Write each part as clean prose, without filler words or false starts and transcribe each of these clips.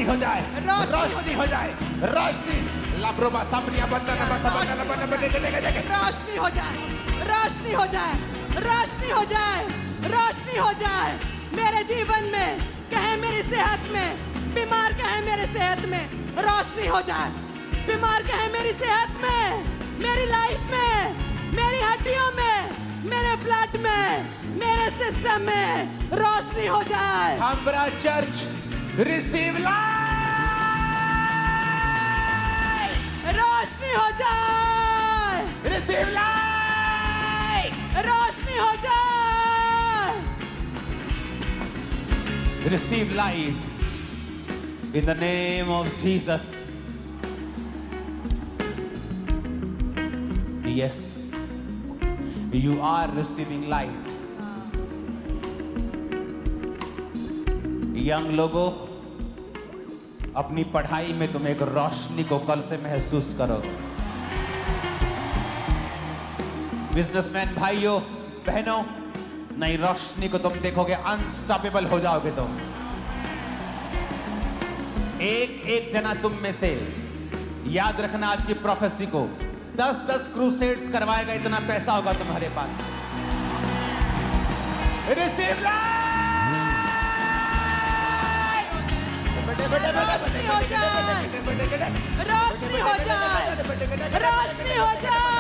रोशनी हो जाए, रोशनी हो जाए, रोशनी। लाब्रोबा सामरिया बंदा ना बसा बंदा बंदा बंदा रोशनी हो जाए, रोशनी हो जाए, रोशनी हो जाए, रोशनी हो जाए मेरे जीवन में, कहे मेरी सेहत में, बीमार कहे मेरे सेहत में, रोशनी हो जाए। बीमार कहे मेरी सेहत में, मेरी लाइफ में, मेरी हड्डियों में, मेरे ब्लड में, मेरे सिस्टम में रोशनी हो जाए। हमारा चर्च रिसीव लाइट, रोशनी हो जाए, रिसीव लाइट, रोशनी हो जाए। Receive light in the name of Jesus. Yes, you are receiving light. Young लोगों, अपनी पढ़ाई में तुम एक रोशनी को कल से महसूस करो। बिजनेसमैन भाइयों बहनों, नई रोशनी को तुम देखोगे, अनस्टॉपेबल हो जाओगे तुम। एक एक जना तुम में से, याद रखना आज की प्रोफेसी को, 10-10 क्रूसेड्स करवाएगा, इतना पैसा होगा तुम्हारे पास। रिसीव रोशनी हो जाए, रोशनी हो जाए, रोशनी हो जाए,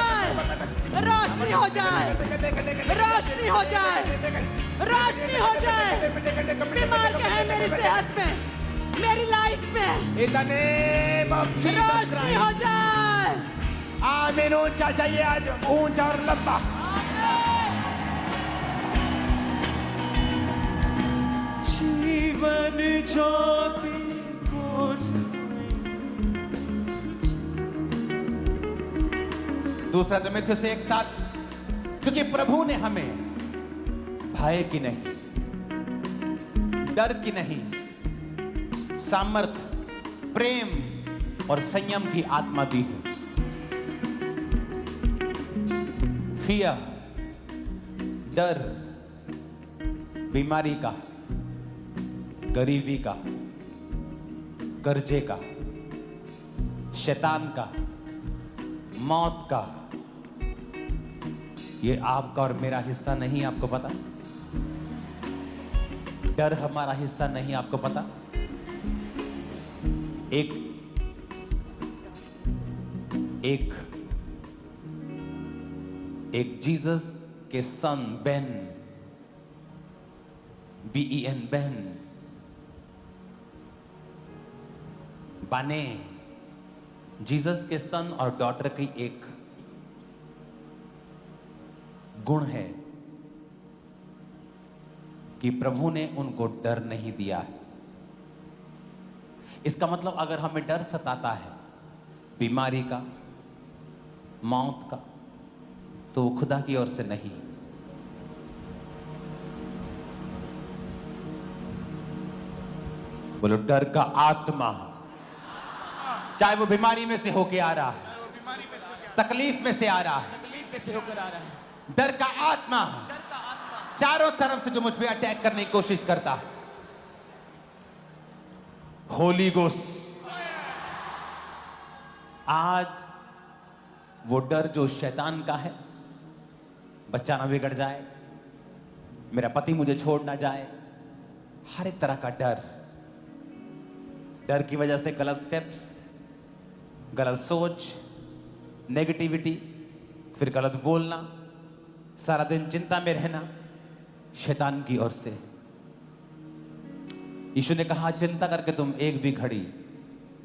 रोशनी हो जाए, रोशनी हो जाए, रोशनी हो जाए। बीमार कहे मेरी सेहत में, मेरी लाइफ में, In the name of Jesus रोशनी हो Christ. जाए। आमीन। ऊंचा चाहिए आज, ऊंचा और लंबा। जीवन ज्योति को दूसरा तिमुथियुस से एक साथ, क्योंकि प्रभु ने हमें भय की नहीं, डर की नहीं, सामर्थ्य, प्रेम और संयम की आत्मा दी है। फियर, डर, बीमारी का, गरीबी का, कर्जे का, शैतान का, मौत का, ये आपका और मेरा हिस्सा नहीं। आपको पता? डर हमारा हिस्सा नहीं। आपको पता? एक जीसस के सन बेन, BEN बेन, बाने, जीसस के सन और डॉटर की एक गुण है कि प्रभु ने उनको डर नहीं दिया है। इसका मतलब अगर हमें डर सताता है बीमारी का, मौत का, तो वो खुदा की ओर से नहीं। बोलो डर का आत्मा, चाहे वो बीमारी में से होके आ रहा है, तकलीफ में से आ रहा है, डर का आत्मा चारों तरफ से जो मुझ पे अटैक करने की कोशिश करता है, होली गोस्ट, आज वो डर जो शैतान का है, बच्चा ना बिगड़ जाए, मेरा पति मुझे छोड़ ना जाए, हर एक तरह का डर, डर की वजह से गलत स्टेप्स, गलत सोच, नेगेटिविटी, फिर गलत बोलना, सारा दिन चिंता में रहना, शैतान की ओर से। यीशु ने कहा चिंता करके तुम एक भी घड़ी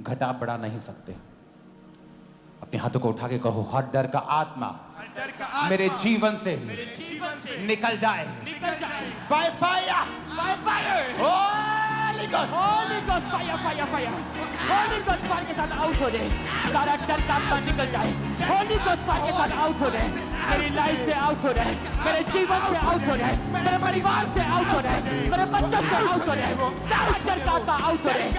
घटा बढ़ा नहीं सकते। अपने हाथों को उठा के कहो, हर डर का आत्मा मेरे जीवन से निकल जाए, by fire, Holi ghost, Holi ghost, fire fire fire, Holi ghost fire के साथ आउट हो जाए, सारा डर का आत्मा निकल जाए, होली गोस्ट फायर के साथ आउट हो जाए, मेरी लाइफ से आउट हो जाए, मेरे जीवन से आउट हो जाए, मेरे परिवार से आउट हो जाए, मेरे बच्चों से आउट हो जाए, सारा डर का आत्मा आउट हो जाए,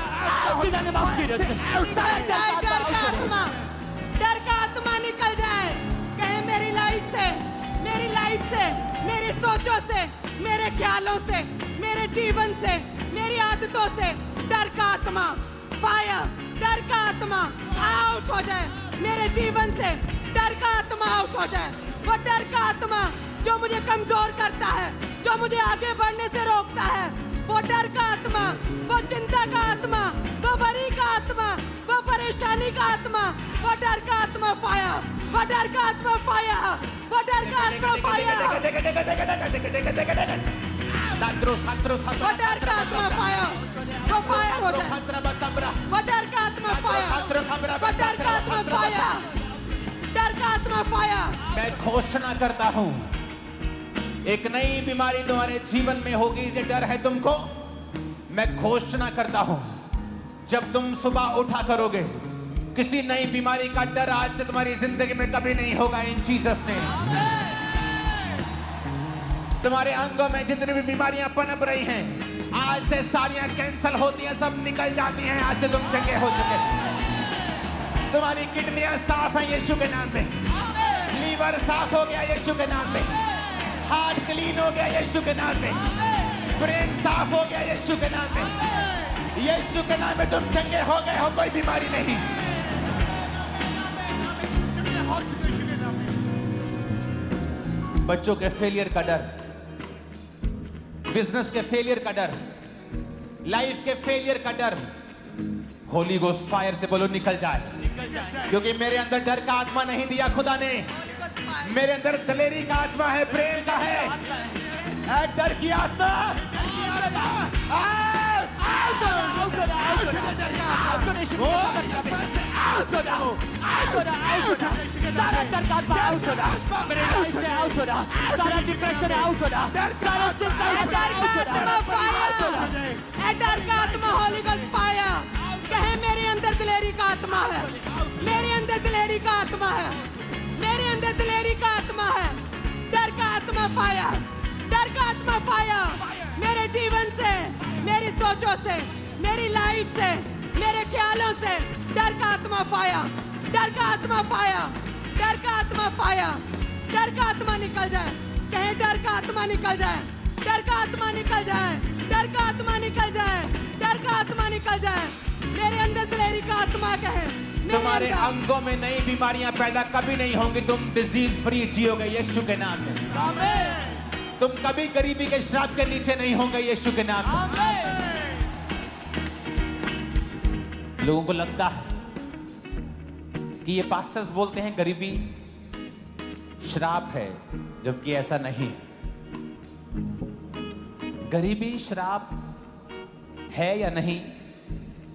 डर का आत्मा निकल जाए, कहे मेरी लाइफ से, मेरी सोचों से, मेरे ख्यालों से, मेरे जीवन से, मेरी आदतों से डर का आत्मा फायर, डर का आत्मा आउट हो जाए मेरे जीवन से, डर का आत्मा आउट हो जाए। वो डर का आत्मा जो मुझे कमजोर करता है, जो मुझे आगे बढ़ने से रोकता है, वो डर का आत्मा, वो चिंता का आत्मा, वो वरी का आत्मा, वो परेशानी का आत्मा, वो डर का आत्मा फायर, वो डर का आत्मा फायर, वो डर का आत्मा फायर, वो डर का आत्मा फायर, वो फायर हो जाए, वो डर का आत्मा फायर, वो डर का आत्मा फायर, डर का आत्मा फायर। मैं घोषणा करता हूं, एक नई बीमारी तुम्हारे जीवन में होगी। ये डर है तुमको, मैं घोषणा करता हूं, जब तुम सुबह उठा करोगे, किसी नई बीमारी का डर आज से तुम्हारी जिंदगी में कभी नहीं होगा। इन जीसस ने तुम्हारे अंगों में जितनी भी बीमारियां पनप रही हैं, आज से सारियां कैंसल होती हैं, सब निकल जाती हैं। आज से तुम चंगे हो चुके, तुम्हारी किडनियां साफ हैं यीशु के नाम में, लीवर साफ हो गया यीशु के नाम में, हार्ट क्लीन हो गया यीशु के नाम में, ब्रेन साफ हो गया यीशु के नाम में, यीशु के नाम में तुम चंगे हो गए हो, कोई बीमारी नहीं। बच्चों के फेलियर का डर, बिजनेस के फेलियर का डर, लाइफ के फेलियर का डर, होली गोस्ट फायर से बोलो निकल जाए, क्योंकि मेरे अंदर डर का आत्मा नहीं दिया खुदा ने, मेरे अंदर दलेरी का आत्मा है, प्रेम का है, डर की आत्मा सारा डर का आत्मा आउट हो रहा, मेरे लाइफ से आउट हो रहा, सारा डिप्रेशन आउट हो रहा, सारा चिंता डर का आत्मा होली गोस्ट फायर कहे मेरे अंदर दिलेरी का आत्मा है, मेरे अंदर दिलेरी का आत्मा है, मेरे अंदर दिलेरी का आत्मा है, डर का आत्मा फायर, डर का आत्मा फायर मेरे जीवन से, मेरी सोचों से, मेरी लाइफ से, मेरे ख्यालों से, डर का आत्मा फायर, डर का आत्मा फायर, डर का आत्मा फायर, डर का आत्मा निकल जाए, कहे डर का आत्मा निकल जाए, डर का आत्मा निकल जाए, डर का आत्मा निकल जाए, डर का आत्मा निकल जाए, मेरे अंदर दिलेरी का आत्मा कहे तुम्हारे अंगों में नई बीमारियां पैदा कभी नहीं होंगी, तुम डिजीज फ्री जियोगे यीशु के नाम में, तुम कभी गरीबी के श्राप के नीचे नहीं होंगे यीशु के नाम में। लोगों को लगता है कि ये पास्टर्स बोलते हैं गरीबी श्राप है, जबकि ऐसा नहीं। गरीबी श्राप है या नहीं,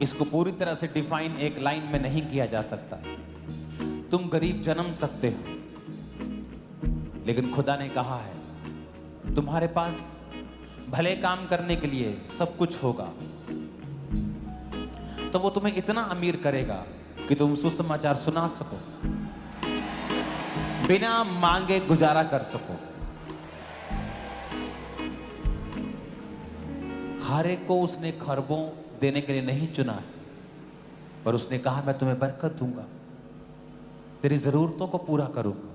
इसको पूरी तरह से डिफाइन एक लाइन में नहीं किया जा सकता। तुम गरीब जन्म सकते हो, लेकिन खुदा ने कहा है तुम्हारे पास भले काम करने के लिए सब कुछ होगा, तो वो तुम्हें इतना अमीर करेगा कि तुम सुसमाचार सुना सको, बिना मांगे गुजारा कर सको। हर एक को उसने खरबों देने के लिए नहीं चुना है, पर उसने कहा मैं तुम्हें बरकत दूंगा, तेरी जरूरतों को पूरा करूंगा।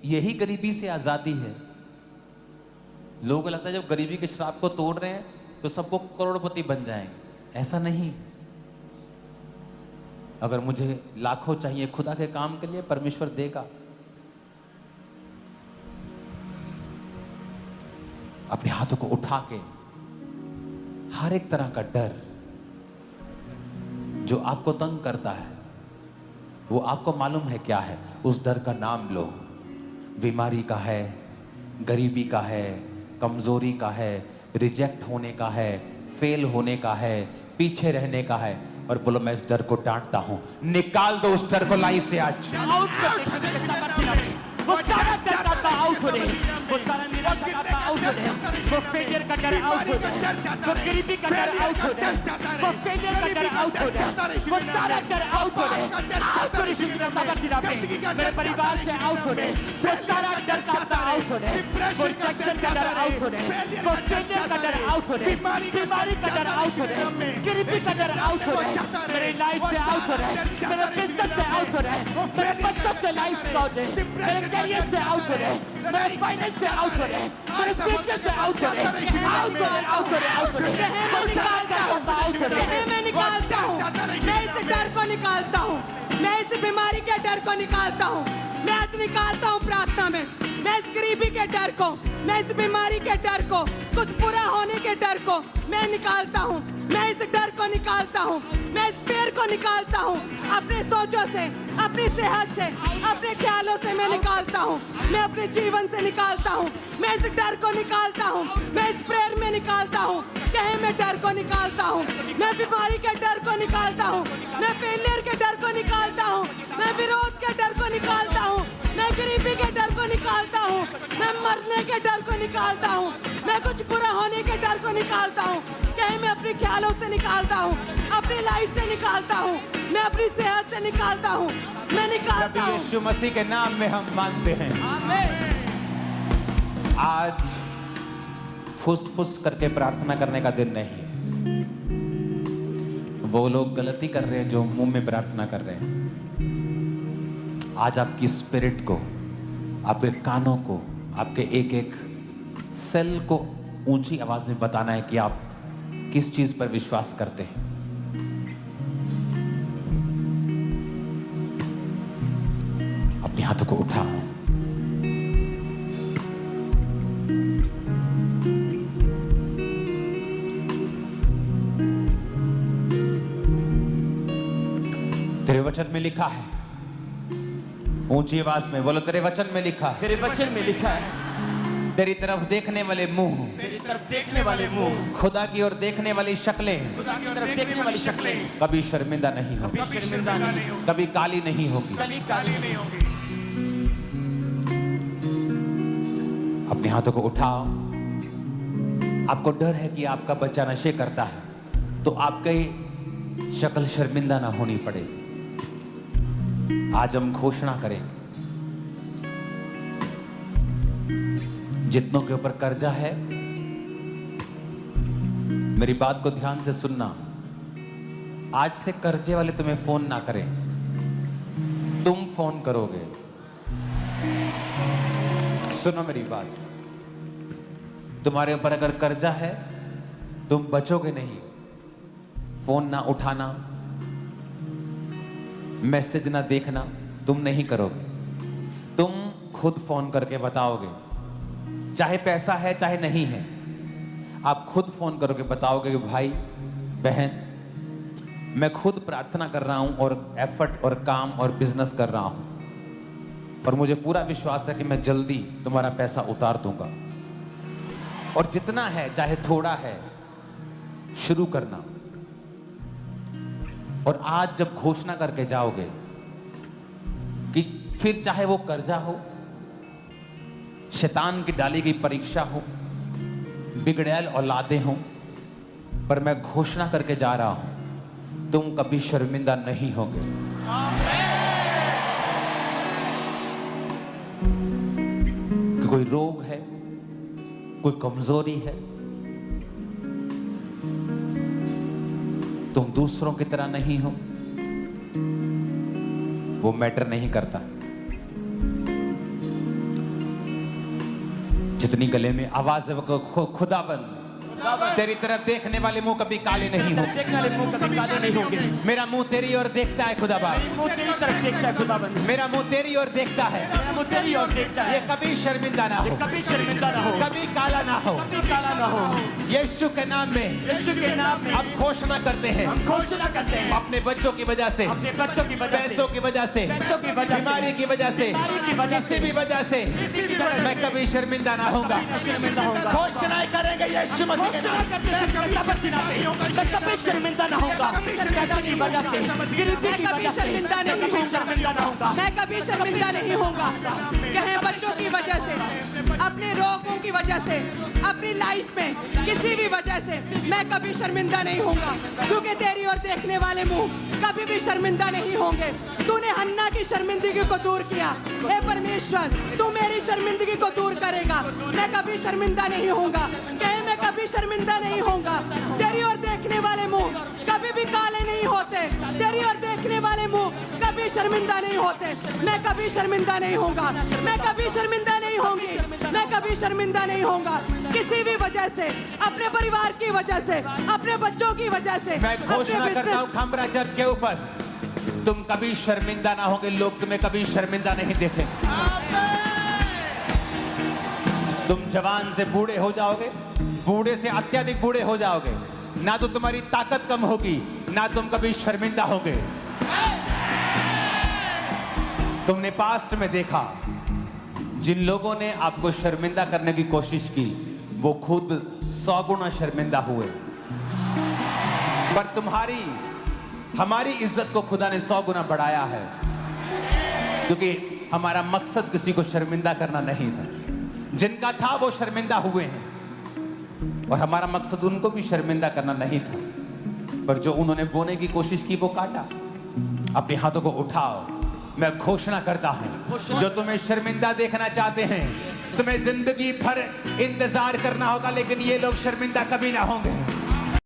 यही गरीबी से आजादी है। लोगों को लगता है जब गरीबी के श्राप को तोड़ रहे हैं तो सबको करोड़पति बन जाएंगे, ऐसा नहीं। अगर मुझे लाखों चाहिए खुदा के काम के लिए, परमेश्वर देगा। अपने हाथों को उठा के हर एक तरह का डर जो आपको तंग करता है, वो आपको मालूम है क्या है, उस डर का नाम लो। बीमारी का है, गरीबी का है, कमजोरी का है, रिजेक्ट होने का है, फेल होने का है, पीछे रहने का है, और बोलो मैं इस डर को डांटता हूं। निकाल दो उस डर को लाइफ से आज। वो सारा डर का आउट हो रहे, वो सारा निराशा का आउट हो रहे, वो फेलियर का डर आउट हो रहा है, वो गरीबी का डर आउट हो रहा है, वो फेलियर का डर आउट हो रहा है, वो सारा डर आउट हो रहा है। आउट हो रही मेरे परिवार से आउट हो रहे, वो सारा डर का आउट हो रहा है, वो रिजेक्शन का डर आउट हो रहा है, वो फेलियर का डर आउट हो रहा है, बीमारी का डर आउट हो रहा है, गरीबी का डर आउट हो रहा है, मेरे लाइफ से आउट हो रहा है, मेरे बिजनेस से आउट हो रहा है, मेरे बच्चों से लाइफ से आउट हो रहा है, मेरे करियर से आउट हो रहे, मेरे फाइनेंस से आउट हो रहे, मेरे फ्यूचर से आउट हो रहे, आउट हो रहे, आउट हो रहे, आउट हो रहे, आउट हो रहे, दे कहे मैं निकालता हूँ, मैं इस डर को निकालता हूँ, मैं इस बीमारी के डर को निकालता हूँ, मैं आज निकालता हूँ प्रार्थना में, मैं इस गरीबी के डर को, मैं इस बीमारी के डर को, कुछ बुरा होने के डर को मैं निकालता हूँ, मैं इस डर को निकालता हूँ, मैं इस फेर को निकालता हूँ, अपने सोचों से, अपनी सेहत से, अपने ख्यालों से मैं निकालता हूँ, मैं अपने जीवन से निकालता हूँ, मैं इस डर को निकालता हूँ, मैं इस प्रेयर में निकालता हूँ, कहे मैं डर को निकालता हूँ, मैं बीमारी के डर को निकालता हूँ, मैं फेलियर के डर को निकालता हूँ, मैं विरोध के डर को निकालता हूँ, मैं गरीबी के डर को निकालता हूँ, मैं मरने के डर को निकालता हूँ, मैं कुछ बुरा होने के डर को निकालता हूँ, कहीं मैं अपने ख्यालों से निकालता हूँ, अपनी लाइफ से निकालता हूँ, मैं अपनी सेहत से निकालता हूँ, मैं निकालता प्रभु हूँ। यीशु मसीह के नाम में हम मांगते हैं। आज फुस-फुस करके प्रार्थना करने का दिन नहीं। वो लोग गलती कर रहे हैं जो मुंह में प्रार्थना कर रहे हैं। आज आपकी स्पिरिट को, आपके कानों को, आपके एक एक सेल को ऊंची आवाज में बताना है कि आप किस चीज पर विश्वास करते हैं। अपने हाथों को उठाओ। तेरे वचन में लिखा है, ऊंची आवाज में बोलो, तेरे वचन में लिखा है, तेरे वचन में लिखा है, तेरी तरफ देखने वाले मुंह, तेरी तरफ देखने वाले मुंह, खुदा की ओर देखने वाली शक्लें खुदा की तरफ देखने वाली शक्लें कभी शर्मिंदा नहीं होगी, कभी शर्मिंदा नहीं होगी, कभी काली नहीं होगी। कली काली नहीं होगी। अपने हाथों को उठाओ। आपको डर है कि आपका बच्चा नशे करता है, तो आपकी शक्ल शर्मिंदा ना होनी पड़े। आज हम घोषणा करें, जितनों के ऊपर कर्जा है, मेरी बात को ध्यान से सुनना। आज से कर्जे वाले तुम्हें फोन ना करें, तुम फोन करोगे। सुनो मेरी बात, तुम्हारे ऊपर अगर कर्जा है, तुम बचोगे नहीं। फोन ना उठाना, मैसेज ना देखना, तुम नहीं करोगे। तुम खुद फोन करके बताओगे, चाहे पैसा है चाहे नहीं है, आप खुद फोन करोगे, बताओगे कि भाई बहन, मैं खुद प्रार्थना कर रहा हूं और एफर्ट और काम और बिजनेस कर रहा हूं, और मुझे पूरा विश्वास है कि मैं जल्दी तुम्हारा पैसा उतार दूंगा। और जितना है, चाहे थोड़ा है, शुरू करना। और आज जब घोषणा करके जाओगे कि फिर चाहे वो कर्जा हो, शैतान की डाली गई परीक्षा हो, बिगड़ैल औलादे हों, पर मैं घोषणा करके जा रहा हूं, तुम कभी शर्मिंदा नहीं होगे। कि कोई रोग है, कोई कमजोरी है, तुम दूसरों की तरह नहीं हो, वो मैटर नहीं करता। जितनी गले में आवाज है वो खुदाबंद, तेरी तरफ देखने वाले मुंह कभी काले नहीं होंगे, देखने वाले मुंह कभी काले नहीं होंगे। मेरा मुंह तेरी ओर देखता है खुदाबंद, मुंह तेरी तरफ देखता है खुदाबंद, मेरा मुंह तेरी ओर देखता है, मेरा मुंह तेरी ओर देखता है। ये कभी शर्मिंदा ना हो, कभी शर्मिंदा ना हो, कभी काला ना हो। कभी काला ना हो। यीशु के नाम में, यीशु के नाम में हम घोषणा करते हैं, हम घोषणा करते हैं, अपने बच्चों की वजह से, अपने बच्चों की वजह से, पैसों की वजह से, पैसों की वजह से, बीमारी की वजह से, बीमारी की वजह से, किसी भी वजह से किसी भी वजह से मैं कभी शर्मिंदा ना होगा। शर्मिंदा होगा। घोषणाएं करेंगे यीशु मसीह के घोषणा नाम। करते हैं, मैं कभी शर्मिंदा ना होगा। पैसों की वजह से, गरीबी की मैं कभी वजह से, शर्मिंदा नहीं कभी होऊंगा। शर्मिंदा ना होगा। मैं कभी शर्मिंदा नहीं होऊंगा। कहे बच्चों की वजह से, अपने रोगों की वजह से, अपनी लाइफ में किसी भी वजह से मैं कभी शर्मिंदा नहीं होऊंगा, क्योंकि तेरी ओर देखने वाले मुंह कभी भी शर्मिंदा नहीं होंगे। तूने हन्ना की शर्मिंदगी को दूर किया, हे परमेश्वर तू मेरी शर्मिंदगी को दूर करेगा। मैं कभी शर्मिंदा नहीं होऊंगा, कहे मैं कभी शर्मिंदा नहीं होऊंगा। तेरी ओर देखने वाले मुंह कभी भी काले नहीं होते, तेरी और देखने वाले मुंह कभी शर्मिंदा नहीं होते। मैं कभी शर्मिंदा नहीं होऊंगा, मैं कभी शर्मिंदा नहीं होंगी, मैं कभी शर्मिंदा नहीं होऊंगा किसी भी वजह से, अपने परिवार की वजह से, अपने बच्चों की वजह से। मैं घोषणा अपने करता हूं business- खामरा चर्च के ऊपर, तुम कभी शर्मिंदा ना होगे, लोग तुम्हें कभी शर्मिंदा नहीं देखेंगे। तुम जवान से बूढ़े हो जाओगे, बूढ़े से अत्यधिक बूढ़े हो जाओगे, ना तो तुम्हारी ताकत कम होगी, ना तुम कभी शर्मिंदा होगे। तुमने पास्ट में देखा, जिन लोगों ने आपको शर्मिंदा करने की कोशिश की, वो खुद 100 गुना शर्मिंदा हुए। पर तुम्हारी हमारी इज्जत को खुदा ने 100 गुना बढ़ाया है, क्योंकि हमारा मकसद किसी को शर्मिंदा करना नहीं था। जिनका था वो शर्मिंदा हुए हैं, और हमारा मकसद उनको भी शर्मिंदा करना नहीं था। पर जो उन्होंने बोने की कोशिश की वो काटा। अपने हाथों को उठाओ, मैं घोषणा करता हूं, जो तुम्हें शर्मिंदा देखना चाहते हैं, तुम्हें जिंदगी भर इंतजार करना होगा, लेकिन ये लोग शर्मिंदा कभी ना होंगे।